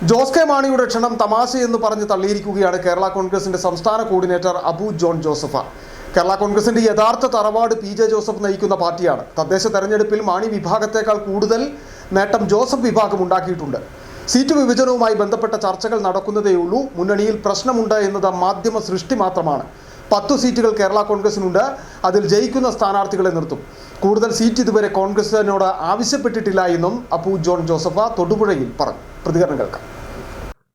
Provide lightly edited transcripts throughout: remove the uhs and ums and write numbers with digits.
Jose K മാണിയുടെ ക്ഷണം തമാശയെന്ന് പറഞ്ഞ് തള്ളിയിരിക്കുകയാണ് കേരള കോൺഗ്രസിന്റെ സംസ്ഥാന coordinator Abu John Joseph. Kerala കോൺഗ്രസിന്റെ യഥാർത്ഥ തറവാട് PJ ജോസഫ് നയിക്കുന്ന പാർട്ടിയാണ്. തദ്ദേശ തെരഞ്ഞെടുപ്പിൽ മാണി വിഭാഗത്തേക്കാൾ കൂടുതൽ നേട്ടം ജോസഫ് വിഭാഗം ഉണ്ടാക്കിയിട്ടുണ്ട്. സീറ്റ് വിഭജനവുമായി ബന്ധപ്പെട്ട ചർച്ചകൾ നടക്കുന്നതേയുള്ളൂ. മുന്നണിയിൽ പ്രശ്നമുണ്ട് എന്നത് മാധ്യമ സൃഷ്ടി മാത്രമാണ്. 10 സീറ്റുകൾ കേരള കോൺഗ്രസിനുണ്ട്. അതിൽ ജയിക്കുന്ന സ്ഥാനാർത്ഥികളെ നിർത്തും. കൂടുതൽ സീറ്റ് ഇതുവരെ കോൺഗ്രസിനോട് ആവശ്യപ്പെട്ടിട്ടില്ല എന്നും അബു ജോൺ ജോസഫ് തൊടുപുഴയിൽ പറഞ്ഞു. പ്രതികരണം കേൾക്കാം.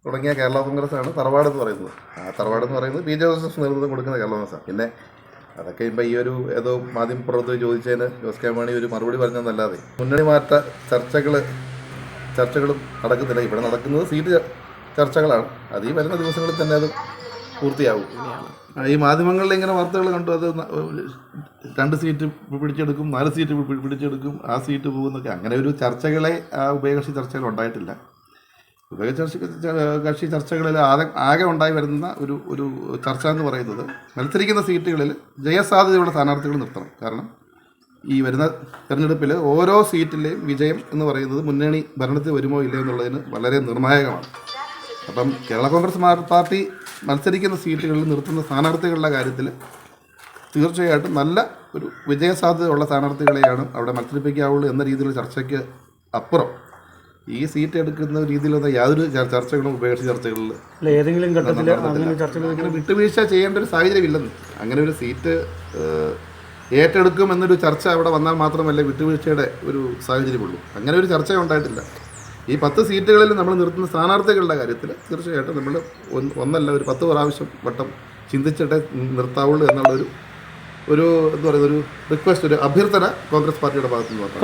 തുടങ്ങിയ കേരള കോൺഗ്രസ്സാണ് തറവാട് എന്ന് പറയുന്നത്. ആ തറവാട് എന്ന് പറയുന്നത് PJ ജോസഫ് നേതൃത്വം കൊടുക്കുന്ന കേരള കോൺഗ്രസ്സാണ്. പിന്നെ അതൊക്കെ ഇപ്പോൾ ഈ ഒരു ഏതോ മാധ്യമപ്രവർത്തകർ ചോദിച്ചതിന് ജോസ് കെ മാണി ഒരു മറുപടി പറഞ്ഞതെന്നല്ലാതെ മുന്നണി മാറ്റ ചർച്ചകളും നടക്കുന്നില്ല. ഇവിടെ നടക്കുന്നത് സീറ്റ് ചർച്ചകളാണ്. അത് ഈ വരുന്ന ദിവസങ്ങളിൽ തന്നെ അത് പൂർത്തിയാവും. ഈ മാധ്യമങ്ങളിൽ ഇങ്ങനെ വാർത്തകൾ കണ്ടു, അത് 2 സീറ്റ് പിടിച്ചെടുക്കും, 4 സീറ്റ് പിടിച്ചെടുക്കും, ആ സീറ്റ് പോകുന്നൊക്കെ. അങ്ങനെ ഒരു ചർച്ചകളെ ഉഭയകക്ഷി ചർച്ചകൾ ഉണ്ടായിട്ടില്ല. ഉഭയകക്ഷി ചർച്ചകളിൽ ആകെ ഉണ്ടായി വരുന്ന ഒരു ചർച്ച എന്ന് പറയുന്നത് മത്സരിക്കുന്ന സീറ്റുകളിൽ ജയസാധ്യതയുള്ള സ്ഥാനാർത്ഥികൾ നിർത്തണം. കാരണം ഈ വരുന്ന തെരഞ്ഞെടുപ്പിൽ ഓരോ സീറ്റിലെയും വിജയം എന്ന് പറയുന്നത് മുന്നണി ഭരണത്തിൽ വരുമോ ഇല്ലയോ എന്നുള്ളതിന് വളരെ നിർണായകമാണ്. അപ്പം കേരള കോൺഗ്രസ് പാർട്ടി മത്സരിക്കുന്ന സീറ്റുകളിൽ നിർത്തുന്ന സ്ഥാനാർത്ഥികളുടെ കാര്യത്തിൽ തീർച്ചയായിട്ടും നല്ല ഒരു വിജയസാധ്യതയുള്ള സ്ഥാനാർത്ഥികളെയാണ് അവിടെ മത്സരിപ്പിക്കാവുള്ളൂ എന്ന രീതിയിലുള്ള ചർച്ചയ്ക്ക് അപ്പുറം ഈ സീറ്റ് എടുക്കുന്ന രീതിയിലുള്ള യാതൊരു ചർച്ചകളും ഉപേക്ഷിച്ച ചർച്ചകളിൽ ഏതെങ്കിലും ഘട്ടത്തിൽ അങ്ങനെ വിട്ടുവീഴ്ച ചെയ്യേണ്ട ഒരു സാഹചര്യം ഇല്ലെന്ന്. അങ്ങനെ ഒരു സീറ്റ് ഏറ്റെടുക്കും എന്നൊരു ചർച്ച അവിടെ വന്നാൽ മാത്രമല്ല വിട്ടുവീഴ്ചയുടെ ഒരു സാഹചര്യമുള്ളൂ. അങ്ങനെ ഒരു ചർച്ച ഉണ്ടായിട്ടില്ല. ഈ 10 സീറ്റുകളിൽ നമ്മൾ നിർത്തുന്ന സ്ഥാനാർത്ഥികളുടെ കാര്യത്തിൽ തീർച്ചയായിട്ടും നമ്മൾ ഒന്നല്ല ഒരു 10 പ്രാവശ്യം വട്ടം ചിന്തിച്ചിട്ടേ നിർത്താവുള്ളൂ എന്നുള്ള ഒരു എന്താ പറയുക, ഒരു റിക്വസ്റ്റ്, ഒരു അഭ്യർത്ഥന കോൺഗ്രസ് പാർട്ടിയുടെ ഭാഗത്തു നിന്ന്.